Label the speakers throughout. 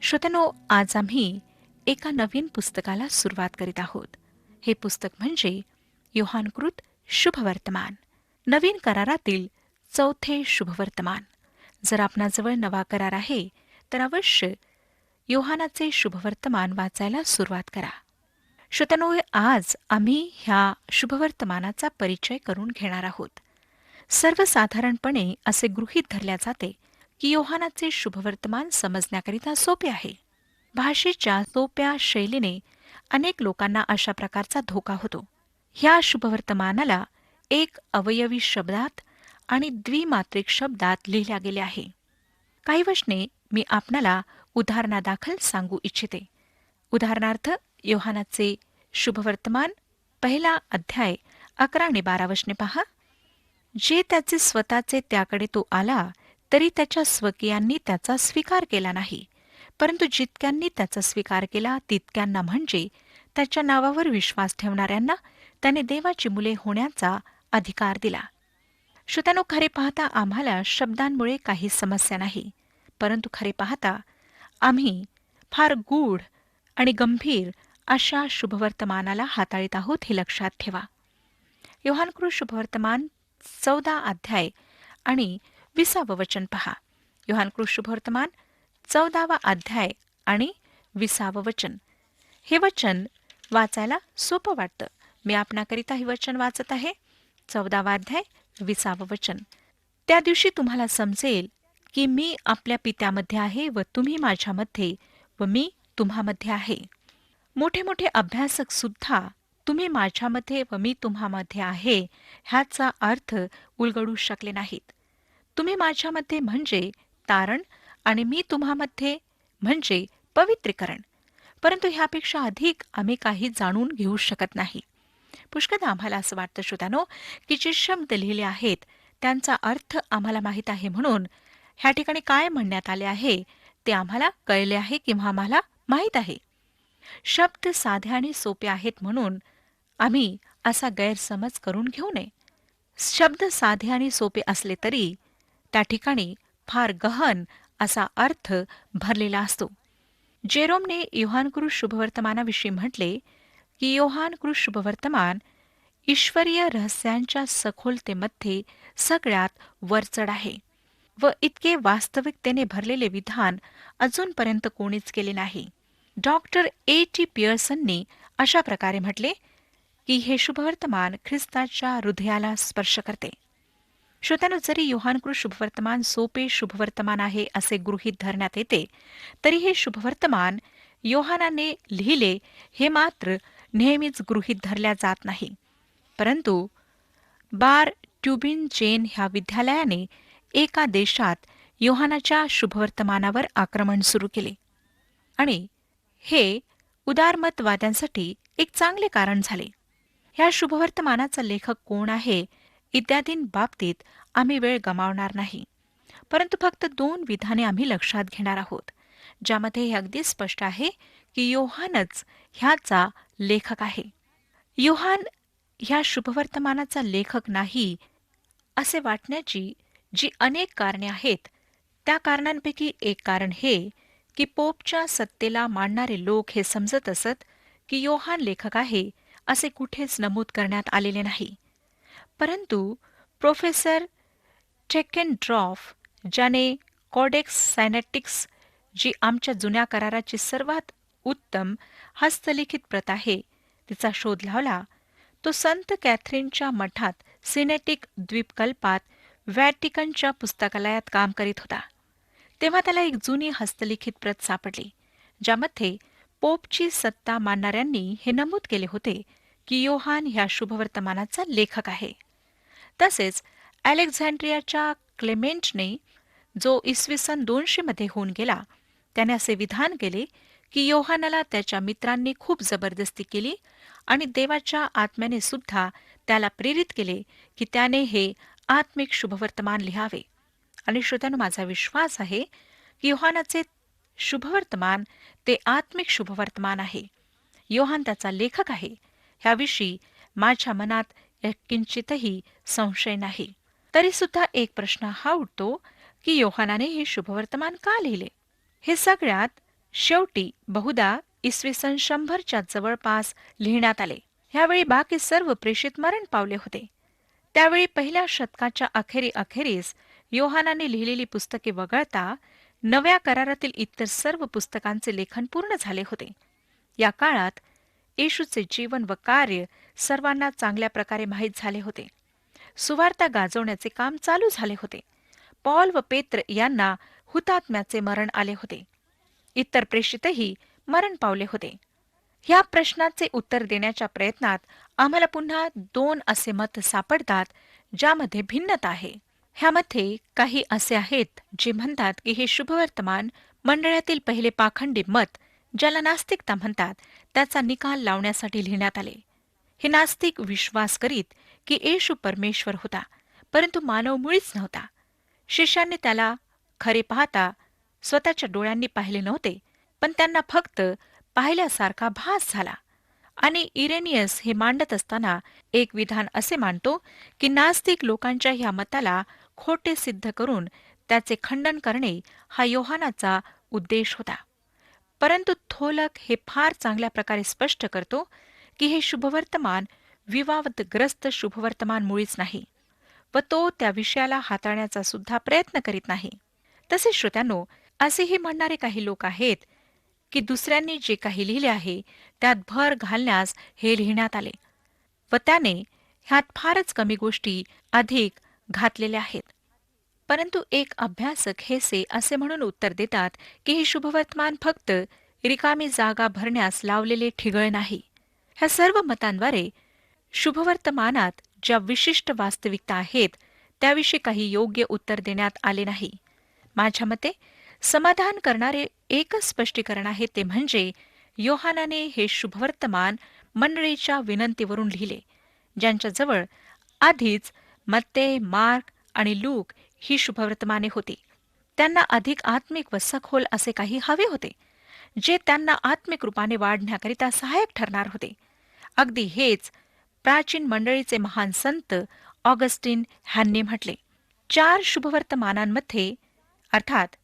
Speaker 1: श्रोत्यानो, आज आम्ही एका नवीन पुस्तकाला सुरुवात करीत आहोत. हे पुस्तक म्हणजे योहानकृत शुभवर्तमान, नवीन करारातील चौथे शुभवर्तमान. जर आपणाजवळ नवा करार आहे तर अवश्य योहानाचे शुभवर्तमान वाचायला सुरुवात करा. श्रोत्यानो, आज आम्ही ह्या शुभवर्तमानाचा परिचय करून घेणार आहोत. सर्वसाधारणपणे असे गृहीत धरल्या जाते की योहानाचे शुभवर्तमान समजण्याकरिता सोपे आहे. भाषेच्या सोप्या शैलीने अनेक लोकांना अशा प्रकारचा धोका होतो. ह्या शुभवर्तमानाला एक अवयवी शब्दात आणि द्विमात्रिक शब्दात लिहिल्या गेले आहे. काही वचने मी आपणाला उदाहरणादाखल सांगू इच्छिते. उदाहरणार्थ, योहानाचे शुभवर्तमान 1 अध्याय 11 आणि 12 वचने पहा. जे त्याचे स्वतःचे त्याकडे तो आला, तरी त्याच्या स्वकीयांनी त्याचा स्वीकार केला नाही. परंतु जितक्यांनी त्याचा स्वीकार केला तितक्यांना, म्हणजे त्याच्या नावावर विश्वास ठेवणाऱ्यांना, त्याने देवाची मुले होण्याचा अधिकार दिला. श्रोत्यानो, खरे पाहता आम्हाला शब्दांमुळे काही समस्या नाही, परंतु खरे पाहता आम्ही फार गूढ आणि गंभीर अशा शुभवर्तमानाला हाताळीत आहोत, हे लक्षात ठेवा. योहानकृत शुभवर्तमान 14 अध्याय आणि 20 वचन पहा. योहानकृत शुभवर्तमान 14 अध्याय आणि 20 वचन. हे वचन वाचायला सोपं वाटतं. मी आपणाकरिता हे वचन वाचत आहे. 14 अध्याय 20 वचन. त्या दिवशी तुम्हाला समजेल की मी आपल्या पित्यामध्ये आहे व तुम्ही माझ्यामध्ये व मी तुम्हामध्ये आहे. मोठे मोठे अभ्यासक सुद्धा तुम्ही माझ्यामध्ये व मी तुम्हामध्ये आहे ह्याचा अर्थ उलगडू शकले नाहीत. तुम्ही माझ्यामध्ये म्हणजे तारण आणि मी तुम्हामध्ये म्हणजे पवित्रीकरण. परंतु ह्यापेक्षा अधिक आम्ही काही जाणून घेऊ शकत नाही. पुष्कळदा आम्हाला असं वाटतं श्रोत्यानो, की जे शब्द लिहिले आहेत त्यांचा अर्थ आम्हाला माहीत आहे, म्हणून ह्या ठिकाणी काय म्हणण्यात आले आहे ते आम्हाला कळले आहे किंवा आम्हाला माहीत आहे. शब्द साधे आणि सोपे आहेत म्हणून आम्ही असा गैरसमज करून घेऊ नये. शब्द साधे आणि सोपे असले तरी त्या ठिकाणी फार गहन असा अर्थ भरलेला असतो. जेरोमने योहानकृत शुभवर्तमानाविषयी म्हटले की योहानकृत शुभवर्तमान ईश्वरीय रहस्यांच्या सखोलतेमध्ये सगळ्यात वरचढ आहे व इतके वास्तविकतेने भरलेले विधान अजूनपर्यंत कोणीच केले नाही. Doctor A.T. पियर्सननी अशा प्रकारे म्हटले की हे शुभवर्तमान ख्रिस्ताच्या हृदयाला स्पर्श करते. श्रोत्यानो, जरी योहानकृत शुभवर्तमान सोपे शुभवर्तमान आहे असे गृहीत धरण्यात येते, तरी हे शुभवर्तमान योहानाने लिहिले हे मात्र नेहमीच गृहीत धरल्या जात नाही. परंतु बार ट्युबिन चेन ह्या विद्यालयाने एका देशात योहानाच्या शुभवर्तमानावर आक्रमण सुरू केले आणि हे उदारमतवाद्यांसाठी एक चांगले कारण झाले. ह्या शुभवर्तमानाचा लेखक कोण आहे इत्यादींबाबतीत आम्ही वेळ गमावणार नाही, परंतु फक्त 2 विधाने आम्ही लक्षात घेणार आहोत, ज्यामध्ये हे अगदी स्पष्ट आहे की योहानच ह्याचा लेखक आहे. योहान ह्या शुभवर्तमानाचा लेखक नाही असे वाटण्याची जी अनेक कारणे आहेत, त्या कारणांपैकी एक कारण हे की पोपच्या सत्तेला मानणारे लोक हे समजत असत की योहान लेखक आहे असे कुठेच नमूद करण्यात आलेले नाही. परंतु प्रोफेसर टेकेनड्रॉफ, ज्याने कॉडेक्स सायनेटिक्स, जी आमच्या जुन्या कराराची सर्वात उत्तम हस्तलिखित प्रत आहे, तिचा शोध लावला, तो संत कॅथरीनच्या मठात सिनेटिक द्वीपकल्पात व्हॅटिकनच्या पुस्तकालयात काम करीत होता. तेव्हा त्याला एक जुनी हस्तलिखित प्रत सापडली, ज्यामध्ये पोपची सत्ता मानणाऱ्यांनी हे नमूद केले होते की योहान ह्या शुभवर्तमानाचा लेखक आहे. तसेच अलेक्झांड्रियाच्या क्लेमेंटने, जो इसवी सन 200 मध्ये होऊन गेला, त्याने असे विधान केले की योहानाला त्याच्या मित्रांनी खूप जबरदस्ती केली आणि देवाच्या आत्म्याने सुद्धा त्याला प्रेरित केले की त्याने हे आत्मिक शुभवर्तमान लिहावे. आणि श्रोत्यानो, माझा विश्वास आहे की योहानाचे शुभवर्तमान ते आत्मिक शुभवर्तमान आहे. योहान त्याचा लेखक आहे ह्याविषयी माझ्या मनात किंचितही संशय नाही. तरी सुद्धा एक प्रश्न हा उठतो की योहानाने हे शुभवर्तमान का लिहिले? हे सगळ्यात शेवटी बहुधा इसवी सन 100च्या जवळपास लिहिण्यात आले. ह्यावेळी बाकी सर्व प्रेषित मरण पावले होते. त्यावेळी पहिल्या शतकाच्या अखेरीस योहानाने लिहिलेली पुस्तके वगळता नव्या करारातील इतर सर्व पुस्तकांचे लेखन पूर्ण झाले होते. या काळात येशूचे जीवन व कार्य सर्वांना चांगल्या प्रकारे माहीत झाले होते. सुवार्ता गाजवण्याचे काम चालू झाले होते. पॉल व पेत्र यांना हुतात्म्याचे मरण आले होते. इतर प्रेषितही मरण पावले होते. ह्या प्रश्नाचे उत्तर देण्याच्या प्रयत्नात आम्हाला पुन्हा 2 असे मत सापडतात, ज्यामध्ये भिन्नता आहे. ह्यामध्ये काही असे आहेत जे म्हणतात की हे शुभवर्तमान मंडळातील पहिले पाखंडी मत, ज्याला नास्तिकता म्हणतात, त्याचा निकाल लावण्यासाठी लिहिण्यात आले. हे नास्तिक विश्वास करीत की येशू परमेश्वर होता, परंतु मानव मुळीच नव्हता. शिष्यांनी त्याला खरे पाहता स्वतःच्या डोळ्यांनी पाहिले नव्हते, पण त्यांना फक्त पाहिल्यासारखा भास झाला. आणि इरेनियस हे मांडत असताना एक विधान असे मांडतो की नास्तिक लोकांच्या ह्या मताला खोटे सिद्ध करून त्याचे खंडन करणे हा योहानाचा उद्देश होता. परंतु थोलक हे फार चांगल्या प्रकारे स्पष्ट करतो की हे शुभवर्तमान विवादग्रस्त शुभवर्तमान मुळीच नाही व तो त्या विषयाला हाताळण्याचा सुद्धा प्रयत्न करीत नाही. तसेच श्रोत्यांनो, असेही म्हणणारे काही लोक आहेत की दुसऱ्यांनी जे काही लिहिले आहे त्यात भर घालण्यास हे लिहिण्यात आले व त्याने ह्यात फारच कमी गोष्टी अधिक घातलेल्या आहेत. परंतु एक अभ्यासक हेसे असे म्हणून उत्तर देतात की हे शुभवर्तमान फक्त रिकामी जागा भरण्यास लावलेले ठिगळ नाही. ह्या सर्व मतांद्वारे शुभवर्तमानात ज्या विशिष्ट वास्तविकता आहेत त्याविषयी काही योग्य उत्तर देण्यात आले नाही. माझ्या मते समाधान करणारे एकच स्पष्टीकरण आहे, ते म्हणजे योहानाने हे शुभवर्तमान मंडळीच्या विनंतीवरून लिहिले, ज्यांच्याजवळ आधीच मत्ते, मार्क आणि लूक ही शुभवर्तमाने होती. त्यांना अधिक आत्मिक व सखोल असे काही हवे होते, जे त्यांना आत्मिक रूपाने वाढण्याकरिता सहाय्यक ठरणार होते. अगदी हेच प्राचीन मंडळीचे महान संत ऑगस्टिन ह्यांनी म्हटले. 4 शुभवर्तमानांमध्ये अर्थात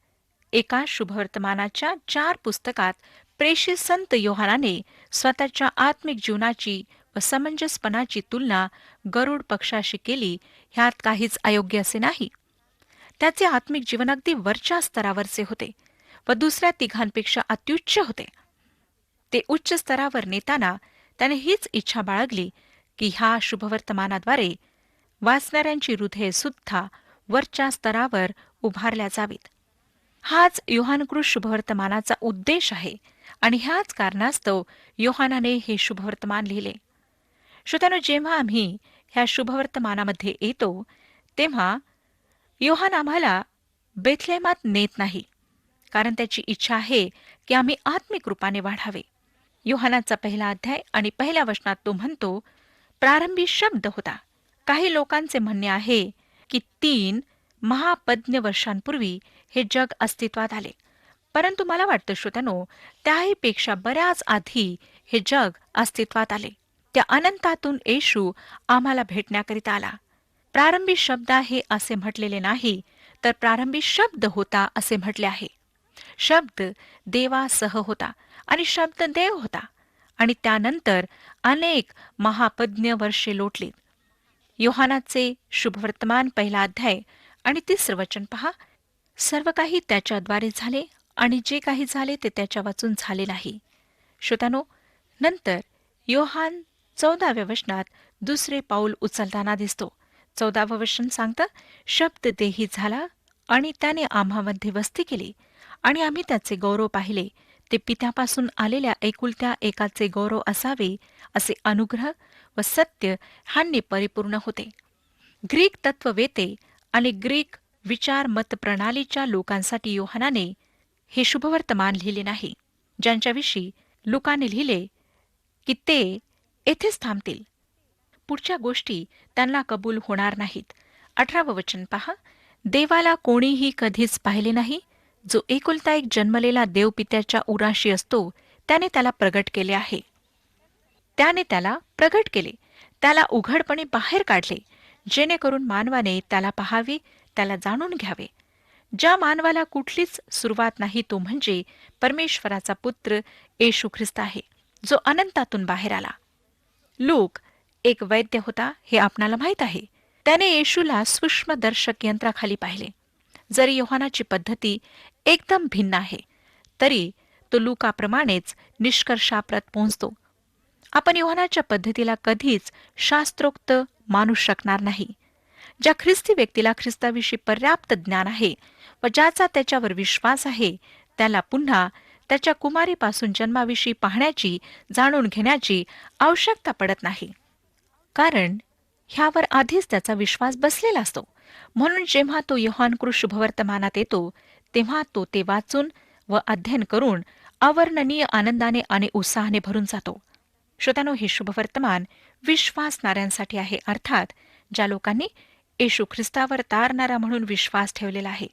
Speaker 1: एका शुभवर्तमानाच्या 4 पुस्तकात प्रेषित संत योहानाने स्वतःच्या आत्मिक जीवनाची व समंजसपणाची तुलना गरुड पक्षाशी केली. ह्यात काहीच अयोग्य असे नाही. त्याचे आत्मिक जीवन अगदी वरच्या स्तरावरचे होते व दुसऱ्या तिघांपेक्षा अत्युच्च होते. ते उच्च स्तरावर नेताना त्याने हीच इच्छा बाळगली की ह्या शुभवर्तमानाद्वारे वाचणाऱ्यांची हृदये सुद्धा वरच्या स्तरावर उभारल्या जावीत. हाच योहानकृत शुभवर्तमानाचा उद्देश आहे आणि ह्याच कारणास्तव योहानाने हे शुभवर्तमान लिहिले. श्रोत्यानो, जेव्हा आम्ही ह्या शुभवर्तमानामध्ये येतो तेव्हा योहान आम्हाला बेथलेमात नेत नाही, कारण त्याची इच्छा आहे की आम्ही आत्मिक रूपाने वाढावे. योहानाचा 1 अध्याय आणि 1 वचनात तो म्हणतो, प्रारंभी शब्द होता. काही लोकांचे म्हणणे आहे की 3 महापज्ञ वर्षांपूर्वी हे जग अस्तित्वात आले. परंतु मला वाटतं श्रोत्यानो, त्याहीपेक्षा बऱ्याच आधी हे जग अस्तित्वात आले. त्या अनंतातून येशू आम्हाला भेटण्याकरिता आला. प्रारंभी शब्द हे असे म्हटलेले नाही, तर प्रारंभी शब्द होता असे म्हटले आहे. शब्द देवासह होता आणि शब्द देव होता आणि त्यानंतर अनेक महापज्ञ वर्षे लोटलीत. योहानाचे शुभवर्तमान 1 अध्याय आणि 3 वचन पहा. सर्व काही त्याच्याद्वारे झाले आणि जे काही झाले ते त्याच्या वाचून झाले नाही. श्रोत्यानो, नंतर योहान 14व्या वचनात दुसरे पाऊल उचलताना दिसतो. 14वं वचन सांगतं, शब्द देही झाला आणि त्याने आम्हामध्ये वस्ती केली आणि आम्ही त्याचे गौरव पाहिले. ते पित्यापासून आलेल्या एकुलत्या एकाचे गौरव असावे, असे अनुग्रह व सत्य ह्यांनी परिपूर्ण होते. ग्रीक तत्ववेते आणि ग्रीक विचार मत प्रणालीच्या लोकांसाठी योहानाने हे शुभवर्तमान लिहिले नाही, ज्यांच्याविषयी लुकाने लिहिले की ते येथेच थांबतील. पुढच्या गोष्टी त्यांना कबूल होणार नाहीत. 18वं वचन पहा. देवाला कोणीही कधीच पाहिले नाही. जो एकुलता एक जन्मलेला देवपित्याच्या उराशी असतो त्याने त्याला प्रगट केले आहे. त्याने त्याला प्रगट केले, त्याला उघडपणे बाहेर काढले, जेणेकरून मानवाने त्याला पाहावे, त्याला जाणून घ्यावे. ज्या मानवाला कुठलीच सुरुवात नाही तो म्हणजे परमेश्वराचा पुत्र येशू ख्रिस्त आहे, जो अनंतातून बाहेर आला. लूक एक वैद्य होता हे आपणाला माहीत आहे. त्याने येशूला सूक्ष्मदर्शक यंत्राखाली पाहिले. जरी योहानाची पद्धती एकदम भिन्न आहे, तरी तो लूकाप्रमाणेच निष्कर्षाप्रत पोहोचतो. आपण योहानाच्या पद्धतीला कधीच शास्त्रोक्त मानू शकणार नाही. ज्या ख्रिस्ती व्यक्तीला ख्रिस्ताविषयी पर्याप्त ज्ञान आहे व ज्याचा त्याच्यावर विश्वास आहे, त्याला पुन्हा त्याच्या कुमारीपासून जन्माविषयी पाहण्याची, जाणून घेण्याची आवश्यकता पडत नाही. कारण ह्यावर आधीच त्याचा विश्वास बसलेला असतो. म्हणून जेव्हा तो योहानकृत शुभवर्तमानात येतो, तेव्हा तो ते वाचून व अध्ययन करून अवर्णनीय आनंदाने आणि उत्साहाने भरून जातो. श्रोत्यानो, हे शुभवर्तमान विश्वासणाऱ्यांसाठी आहे, अर्थात ज्या लोकांनी येशू ख्रिस्तावर तारणारा म्हणून विश्वास ठेवलेला आहे,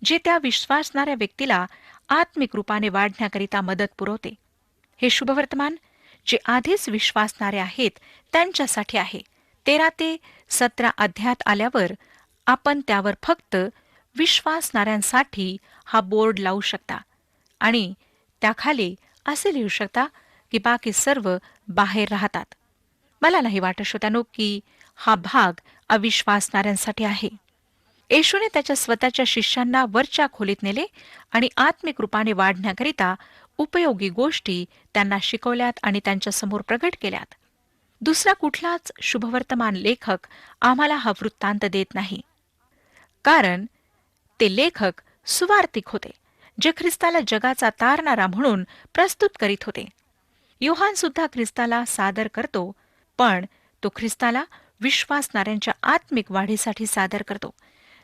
Speaker 1: जे त्या विश्वासणाऱ्या व्यक्तीला आत्मिक रूपाने वाढण्याकरिता मदत पुरवते. हे शुभवर्तमान जे आधीच विश्वासणारे आहेत त्यांच्यासाठी आहे. 13 ते 17 अध्यायात आल्यावर आपण त्यावर फक्त विश्वासणाऱ्यांसाठी हा बोर्ड लावू शकता आणि त्याखाली असे लिहू शकता की बाकी सर्व बाहेर राहतात. मला नाही वाटत श्रोत्यानो की हा भाग अविश्वासणाऱ्यांसाठी आहे. येशूने त्याच्या स्वतःच्या शिष्यांना वरच्या खोलीत नेले आणि आत्मिक रूपाने वाढण्याकरिता उपयोगी गोष्टी त्यांना शिकवल्यात आणि त्यांच्यासमोर प्रगट केल्यात. दुसरा कुठलाच शुभवर्तमान लेखक आम्हाला हा वृत्तांत देत नाही, कारण ते लेखक सुवार्तिक होते, जे ख्रिस्ताला जगाचा तारणारा म्हणून प्रस्तुत करीत होते. योहान सुद्धा ख्रिस्ताला सादर करतो, पण तो ख्रिस्ताला विश्वासणाऱ्यांच्या आत्मिक वाढीसाठी सादर करतो.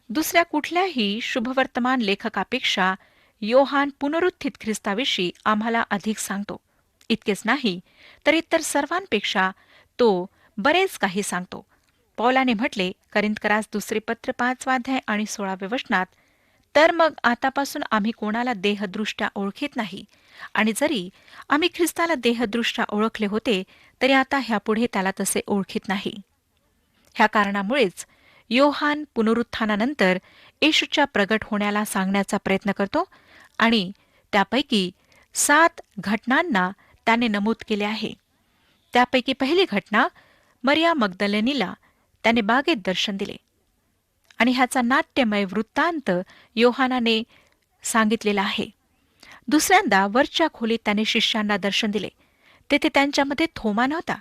Speaker 1: दुसऱ्या कुठल्याही शुभवर्तमान लेखकापेक्षा योहान पुनरुत्थित ख्रिस्ताविषयी आम्हाला अधिक सांगतो. इतकेच नाही तर इतर सर्वांपेक्षा तो बरेच काही सांगतो. पौलाने म्हटले करिंथकरास दुसरे पत्र 5 अध्याय आणि 16 वचनात, तर मग आतापासून आम्ही कोणाला देहदृष्ट्या ओळखीत नाही, आणि जरी आम्ही ख्रिस्ताला देहदृष्ट्या ओळखले होते तरी आता ह्यापुढे त्याला तसे ओळखीत नाही. ह्या कारणामुळेच योहान पुनरुत्थानानंतर येशूच्या प्रगट होण्याला सांगण्याचा प्रयत्न करतो आणि त्यापैकी 7 घटनांना त्याने नमूद केले आहे. त्यापैकी पहिली घटना, मरिया मग्दलेनीला त्याने बागेत दर्शन दिले आणि ह्याचा नाट्यमय वृत्तांत योहानाने सांगितलेला आहे. दुसऱ्यांदा वरच्या खोलीत त्याने शिष्यांना दर्शन दिले. तेथे त्यांच्यामध्ये थोमा नव्हता.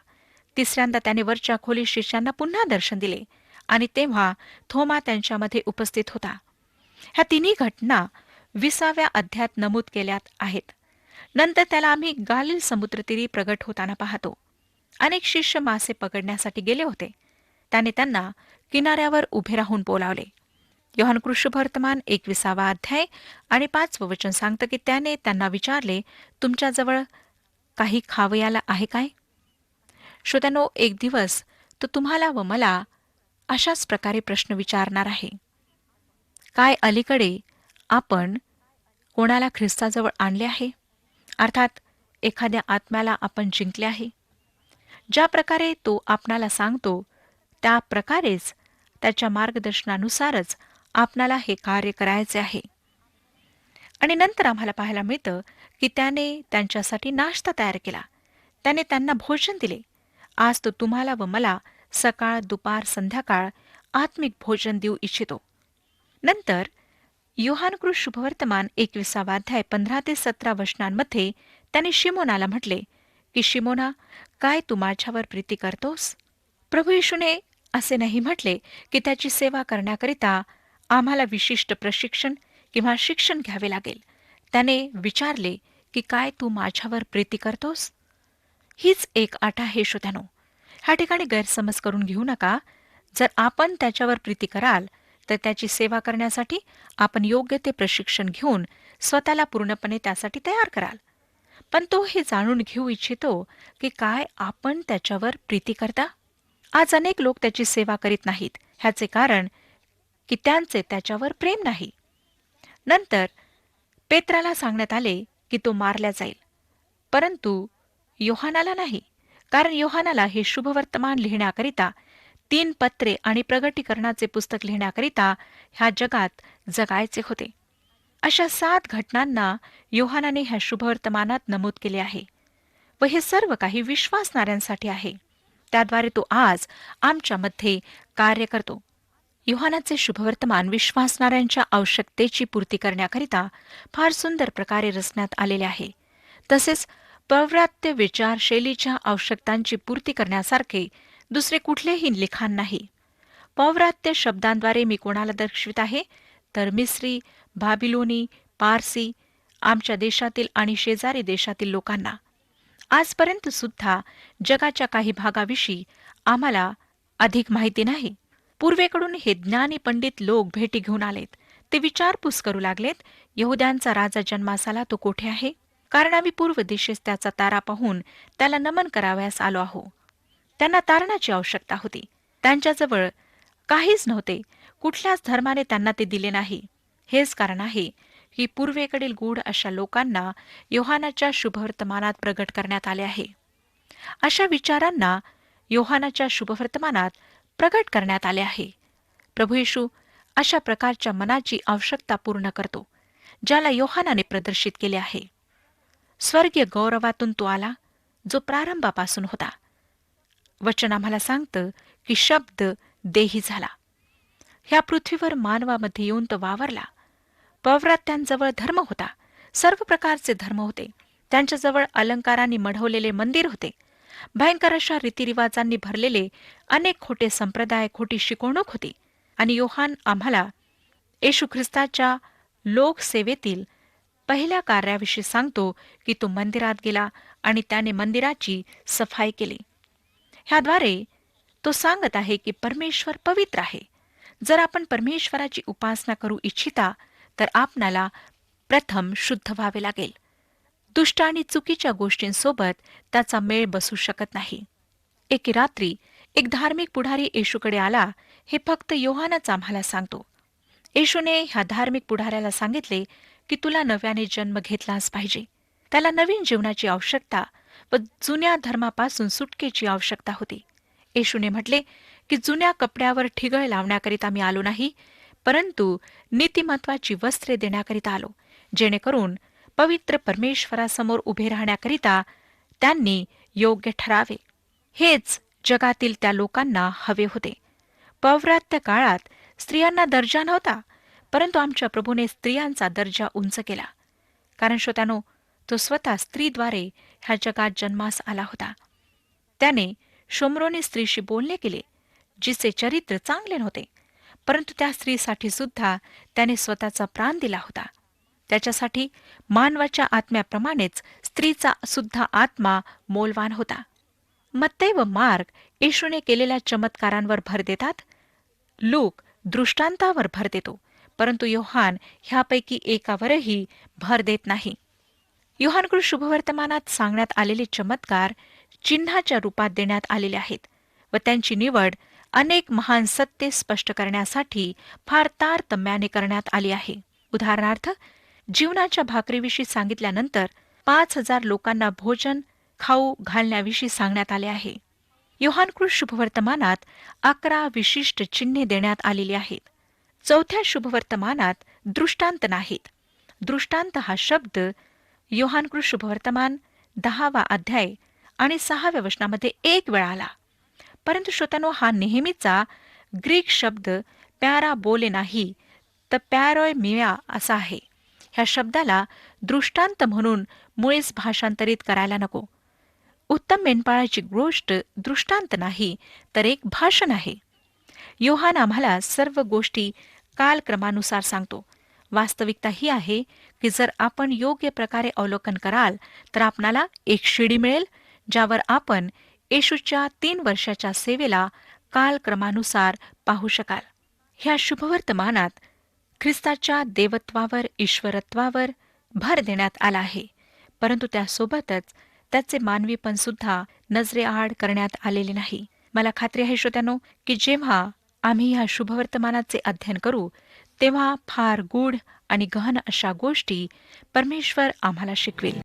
Speaker 1: तिसऱ्यांदा त्याने वरच्या खोलीत शिष्यांना पुन्हा दर्शन दिले आणि तेव्हा थोमा त्यांच्यामध्ये उपस्थित होता. ह्या तिन्ही घटना 20व्या अध्यायात नमूद केल्यात आहेत. नंतर त्याला आम्ही गालिल समुद्रतीरी प्रगट होताना पाहतो. अनेक शिष्य मासे पकडण्यासाठी गेले होते. त्याने त्यांना किनाऱ्यावर उभे राहून बोलावले. योहानकृत शुभवर्तमान 21वा अध्याय आणि 5वं वचन सांगतं की त्याने त्यांना विचारले, तुमच्याजवळ काही खावयाला आहे काय? श्रोत्यानो, एक दिवस तो तुम्हाला व मला अशाच प्रकारे प्रश्न विचारणार आहे. काय अलीकडे आपण कोणाला ख्रिस्ताजवळ आणले आहे? अर्थात एखाद्या आत्म्याला आपण जिंकले आहे. ज्या प्रकारे तो आपणाला सांगतो त्या प्रकारेच त्याच्या मार्गदर्शनानुसारच आपणाला हे कार्य करायचे आहे. आणि नंतर आम्हाला पाहायला मिळतं की त्याने त्यांच्यासाठी नाश्ता तयार केला. त्याने त्यांना भोजन दिले. आज तो तुम्हाला व मला सकाळ, दुपार, संध्याकाळ आत्मिक भोजन देऊ इच्छितो. नंतर योहानकृत शुभवर्तमान 21वा अध्याय 15 ते 17 वचनांमध्ये त्याने शिमोनाला म्हटले की शिमोना, काय तू माझ्यावर प्रीती करतोस? प्रभू येशूने असे नाही म्हटले की त्याची सेवा करण्याकरिता आम्हाला विशिष्ट प्रशिक्षण किंवा शिक्षण घ्यावे लागेल. त्याने विचारले की काय तू माझ्यावर प्रीती करतोस? हीच एक अट आहे श्रोत्यानो. ह्या ठिकाणी गैरसमज करून घेऊ नका. जर आपण त्याच्यावर प्रीती कराल तर त्याची सेवा करण्यासाठी आपण योग्य ते प्रशिक्षण घेऊन स्वतःला पूर्णपणे त्यासाठी तयार कराल. पण तो हे जाणून घेऊ इच्छितो की काय आपण त्याच्यावर प्रीती करता? आज अनेक लोक त्याची सेवा करीत नाहीत. ह्याचे कारण की त्यांचे त्याच्यावर प्रेम नाही. नंतर पेत्राला सांगण्यात आले की तो मारला जाईल, परंतु योहानाला नाही. कारण योहानाला हे शुभवर्तमान लिहिण्याकरिता 3 पत्रे आणि प्रगटीकरणाचे पुस्तक लिहिण्याकरिता ह्या जगात जगायचे होते. अशा 7 घटनांना योहानाने ह्या शुभवर्तमानात नमूद केले आहे व हे सर्व काही विश्वासणाऱ्यांसाठी आहे. त्याद्वारे तो आज आमच्यामध्ये कार्य करतो. योहानाचे शुभवर्तमान विश्वासणाऱ्यांच्या आवश्यकतेची पूर्ती करण्याकरिता फार सुंदर प्रकारे रचण्यात आलेले आहे. तसेच पौर्वात्य विचारशैलीच्या आवश्यकतांची पूर्ती करण्यासारखे दुसरे कुठलेही लिखाण नाही. पौर्वात्य शब्दांद्वारे मी कोणाला दर्शवित आहे तर मिस्री, बाबिलोनी, पारसी, आमच्या देशातील आणि शेजारी देशातील लोकांना. आजपर्यंत सुद्धा जगाच्या काही भागाविषयी आम्हाला अधिक माहिती नाही. पूर्वेकडून हे ज्ञानी पंडित लोक भेटी घेऊन आलेत. ते विचारपूस करू लागलेत, यहुद्यांचा राजा जन्मास आला तो कोठे आहे? कारण आम्ही पूर्व दिशेस त्याचा तारा पाहून त्याला नमन करावयास आलो आहो. त्यांना तारणाची आवश्यकता होती. त्यांच्याजवळ काहीच नव्हते. कुठल्याच धर्माने त्यांना ते दिले नाही. हेच कारण आहे की पूर्वेकडील गूढ अशा लोकांना योहानाच्या शुभवर्तमानात प्रगट करण्यात आले आहे. अशा विचारांना योहानाच्या शुभवर्तमानात प्रगट करण्यात आले आहे. प्रभू येशू अशा प्रकारच्या मनाची आवश्यकता पूर्ण करतो, ज्याला योहानाने प्रदर्शित केले आहे. स्वर्गीय गौरवातून तो आला, जो प्रारंभापासून होता. वचन आम्हाला सांगतं की शब्द देही झाला. ह्या पृथ्वीवर मानवामध्ये येऊन तो वावरला. पौर्वात्यांजवळ धर्म होता. सर्व प्रकारचे धर्म होते. त्यांच्याजवळ अलंकारांनी मढवलेले मंदिर होते. भयंकर अशा रीतिरिवाजांनी भरलेले अनेक खोटे संप्रदाय, खोटी शिकवणूक होती. आणि योहान आम्हाला येशू ख्रिस्ताच्या लोकसेवेतील पहिल्या कार्याविषयी सांगतो की तो मंदिरात गेला आणि त्याने मंदिराची सफाई केली. ह्याद्वारे तो सांगत आहे की परमेश्वर पवित्र आहे. जर आपण परमेश्वराची उपासना करू इच्छिता तर आपणाला प्रथम शुद्ध व्हावे लागेल. दुष्ट आणि चुकीच्या गोष्टींसोबत त्याचा मेळ बसू शकत नाही. एके रात्री एक धार्मिक पुढारी येशूकडे आला हे फक्त योहानच आम्हाला सांगतो. येशूने ह्या धार्मिक पुढाऱ्याला सांगितले की तुला नव्याने जन्म घेतलाच पाहिजे. त्याला नवीन जीवनाची आवश्यकता व जुन्या धर्मापासून सुटकेची आवश्यकता होती. येशूने म्हटले की जुन्या कपड्यावर ठिगळ लावण्याकरिता मी आलो नाही, परंतु नीतिमत्वाची वस्त्रे देण्याकरिता आलो, जेणेकरून पवित्र परमेश्वरासमोर उभे राहण्याकरिता त्यांनी योग्य ठरावे. हेच जगातील त्या लोकांना हवे होते. पौर्वात्य काळात स्त्रियांना दर्जा नव्हता, परंतु आमच्या प्रभूने स्त्रियांचा दर्जा उंच केला. कारण श्रोत्यानो, तो स्वतः स्त्रीद्वारे ह्या जगात जन्मास आला होता. त्याने शोम्रोनी स्त्रीशी बोलणे केले, जिचे चरित्र चांगले नव्हते, परंतु त्या स्त्रीसाठी सुद्धा त्याने स्वतःचा प्राण दिला होता. त्याच्यासाठी मानवाच्या आत्म्याप्रमाणेच स्त्रीचा सुद्धा आत्मा मोलवान होता. मत्ते व मार्क येशूने केलेल्या चमत्कारांवर भर देतात. लूक दृष्टांतावर भर देतो, परंतु योहान ह्यापैकी एकावरही भर देत नाही. योहानकृत शुभवर्तमानात सांगण्यात आलेले चमत्कार चिन्हाच्या रूपात देण्यात आलेले आहेत व त्यांची निवड अनेक महान सत्ये स्पष्ट करण्यासाठी फार तारतम्याने करण्यात आली आहे. उदाहरणार्थ, जीवनाच्या भाकरीविषयी सांगितल्यानंतर 5,000 लोकांना भोजन खाऊ घालण्याविषयी सांगण्यात आले आहे. योहानकृत शुभवर्तमानात 11 विशिष्ट चिन्हे देण्यात आलेली आहेत. चौथ्या शुभवर्तमानात दृष्टांत नाहीत. दृष्टांत हा शब्द योहानकृत शुभवर्तमान 10वा अध्याय आणि 6व्या वचनामध्ये एक वेळा आला. परंतु श्रोत्यानो, हा नेहमीचा ग्रीक शब्द प्यारा बोले नाही तर प्यारोय मिया असा आहे. ह्या शब्दाला दृष्टांत म्हणून मुळीच भाषांतरित करायला नको. उत्तम मेंढपाळाची गोष्ट दृष्टांत नाही तर एक भाषण आहे. योहान आम्हाला सर्व गोष्टी कालक्रमानुसार सांगतो. वास्तविकता ही आहे की जर आपण योग्य प्रकारे अवलोकन कराल तर आपणाला एक शिडी मिळेल, ज्यावर आपण येशूच्या 3 वर्षाच्या सेवेला कालक्रमानुसार पाहू शकाल. ह्या शुभवर्तमानात ख्रिस्ताच्या देवत्वावर, ईश्वरत्वावर भर देण्यात आला आहे, परंतु त्यासोबतच त्याचे मानवीपण सुद्धा नजरेआड करण्यात आलेले नाही. मला खात्री आहे श्रोत्यानो की जेव्हा आम्ही ह्या शुभवर्तमानाचे अध्ययन करू तेव्हा फार गूढ आणि गहन अशा गोष्टी परमेश्वर आम्हाला शिकवेल.